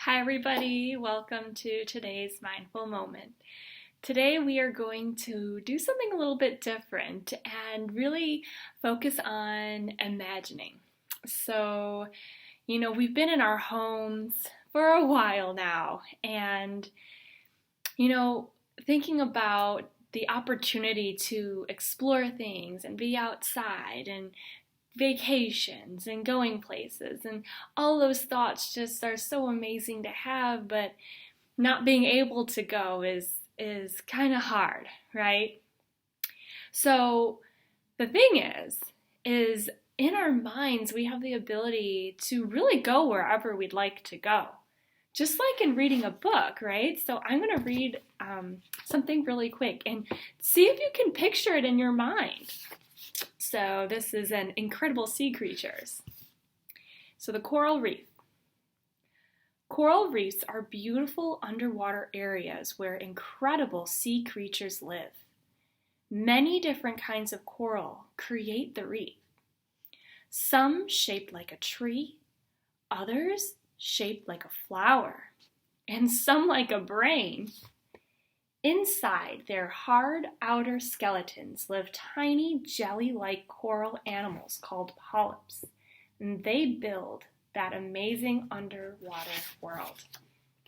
Hi, everybody. Welcome to today's mindful moment. Today, we are going to do something a little bit different and really focus on imagining. We've been in our homes for a while now, and, thinking about the opportunity to explore things and be outside and vacations and going places and all those thoughts just are so amazing to have, but not being able to go is kind of hard, right? So the thing is in our minds we have the ability to really go wherever we'd like to go, just like in reading a book, right? So I'm going to read something really quick and see if you can picture it in your mind. So this is an incredible sea creatures. So the coral reef. Coral reefs are beautiful underwater areas where incredible sea creatures live. Many different kinds of coral create the reef. Some shaped like a tree, others shaped like a flower, and some like a brain. Inside their hard outer skeletons live tiny jelly-like coral animals called polyps, and they build that amazing underwater world.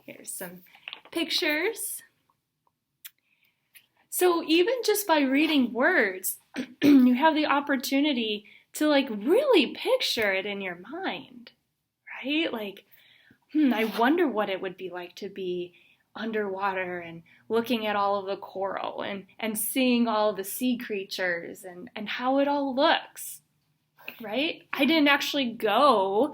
Here's some pictures. So even just by reading words, you have the opportunity to really picture it in your mind, right? I wonder what it would be like to be underwater and looking at all of the coral and seeing all the sea creatures and how it all looks, right? I didn't actually go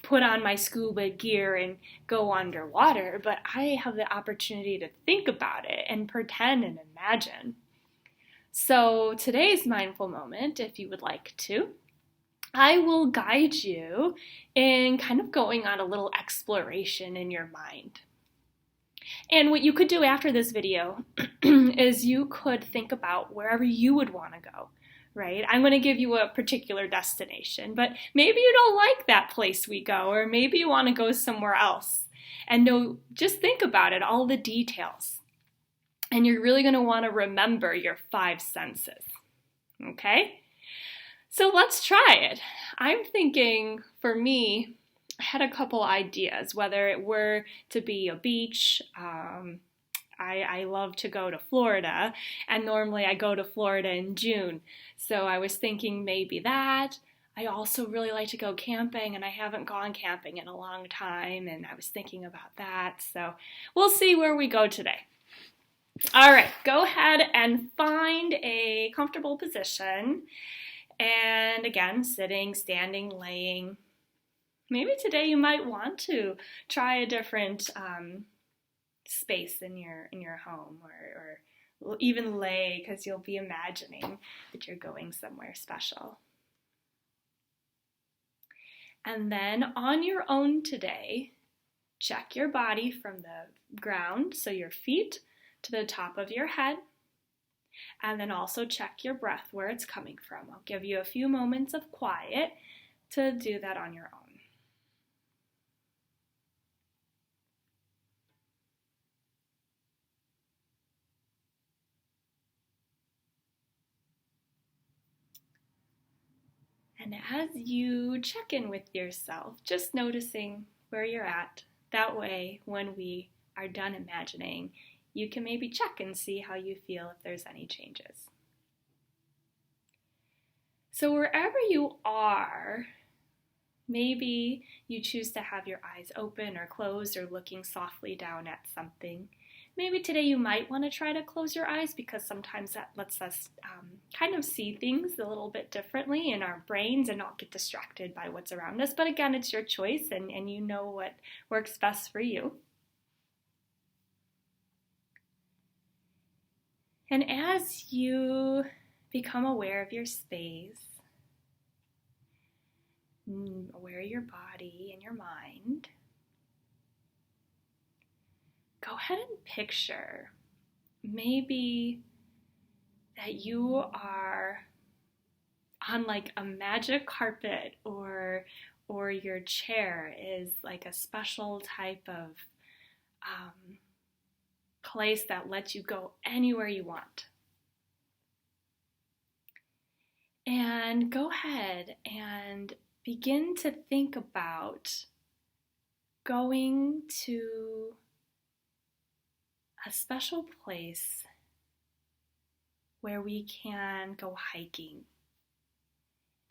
put on my scuba gear and go underwater, but I have the opportunity to think about it and pretend and imagine. So today's mindful moment, if you would like to, I will guide you in kind of going on a little exploration in your mind. And what you could do after this video is you could think about wherever you would want to go, right? I'm going to give you a particular destination, but maybe you don't like that place we go, or maybe you want to go somewhere else. And no, just think about it, all the details. And you're really going to want to remember your 5 senses, okay? So let's try it. I'm thinking, for me, I had a couple ideas, whether it were to be a beach. I love to go to Florida, and normally I go to Florida in June. So I was thinking maybe that. I also really like to go camping, and I haven't gone camping in a long time, and I was thinking about that. So we'll see where we go today. All right, go ahead and find a comfortable position. And again, sitting, standing, laying. Maybe today you might want to try a different space in your home, or even lay, because you'll be imagining that you're going somewhere special. And then on your own today, check your body from the ground, so your feet to the top of your head, and then also check your breath, where it's coming from. I'll give you a few moments of quiet to do that on your own. And as you check in with yourself, just noticing where you're at. That way, when we are done imagining, you can maybe check and see how you feel, if there's any changes. So wherever you are, maybe you choose to have your eyes open or closed, or looking softly down at something. Maybe today you might want to try to close your eyes, because sometimes that lets us kind of see things a little bit differently in our brains and not get distracted by what's around us. But again, it's your choice, and you know what works best for you. And as you become aware of your space, aware of your body and your mind, go ahead and picture maybe that you are on like a magic carpet or or your chair is like a special type of place that lets you go anywhere you want. And go ahead and begin to think about going to a special place where we can go hiking.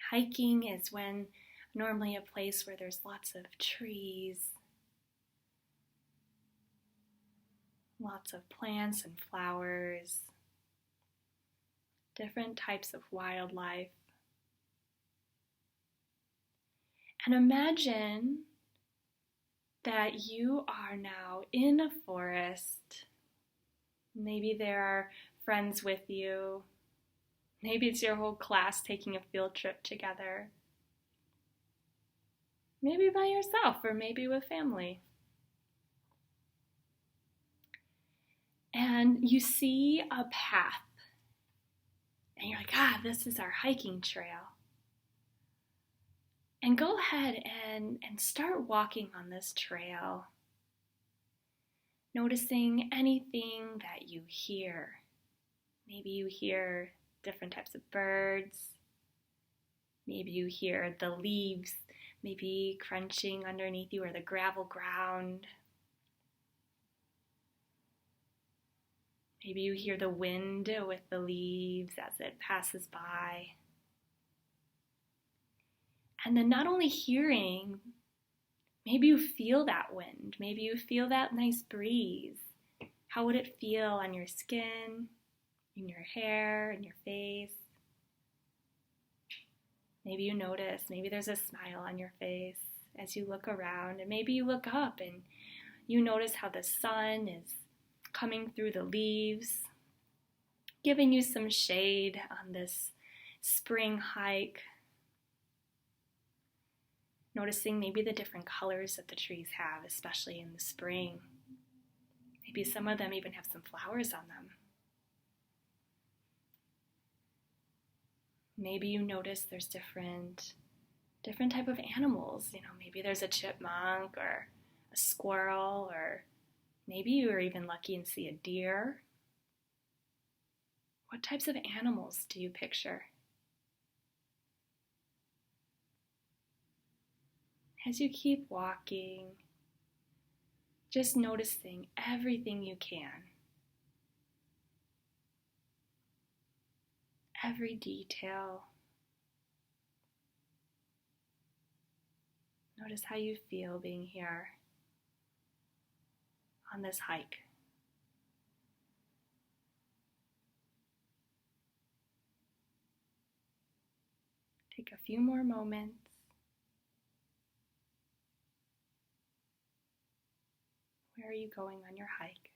Hiking is when normally a place where there's lots of trees, lots of plants and flowers, different types of wildlife. And imagine that you are now in a forest. Maybe there are friends with you. Maybe it's your whole class taking a field trip together. Maybe by yourself, or maybe with family. And you see a path. And you're like, this is our hiking trail. And go ahead and start walking on this trail. Noticing anything that you hear. Maybe you hear different types of birds. Maybe you hear the leaves maybe crunching underneath you, or the gravel ground. Maybe you hear the wind with the leaves as it passes by. And then not only hearing, maybe you feel that wind. Maybe you feel that nice breeze. How would it feel on your skin, in your hair, in your face? Maybe you notice, maybe there's a smile on your face as you look around. And maybe you look up and you notice how the sun is coming through the leaves, giving you some shade on this spring hike. Noticing maybe the different colors that the trees have, especially in the spring. Maybe some of them even have some flowers on them. Maybe you notice there's different type of animals. Maybe there's a chipmunk or a squirrel, or maybe you were even lucky and see a deer. What types of animals do you picture? As you keep walking, just noticing everything you can. Every detail. Notice how you feel being here on this hike. Take a few more moments. Where are you going on your hike?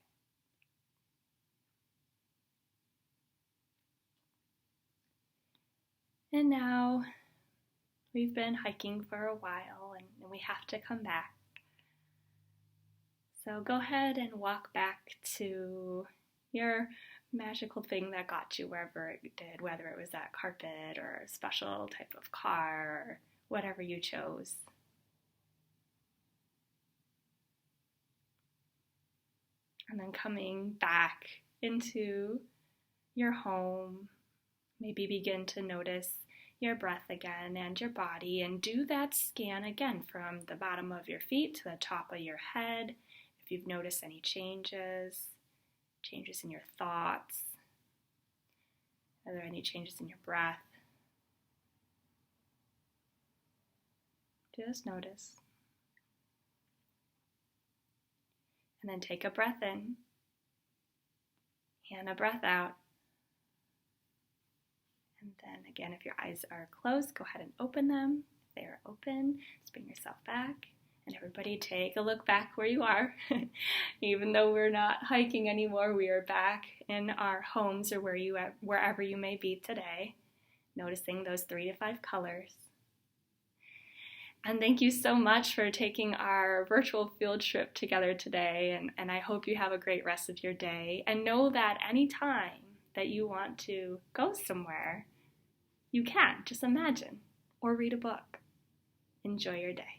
And now we've been hiking for a while and we have to come back. So go ahead and walk back to your magical thing that got you wherever it did, whether it was that carpet or a special type of car or whatever you chose. And then coming back into your home, maybe begin to notice your breath again and your body, and do that scan again from the bottom of your feet to the top of your head. If you've noticed any changes in your thoughts, are there any changes in your breath? Just notice. And then take a breath in and a breath out. And then again, if your eyes are closed, go ahead and open them. If they are open, just bring yourself back. And everybody take a look back where you are. Even though we're not hiking anymore, we are back in our homes or wherever you may be today, noticing those 3 to 5 colors. And thank you so much for taking our virtual field trip together today. And I hope you have a great rest of your day. And know that anytime that you want to go somewhere, you can. Just imagine or read a book. Enjoy your day.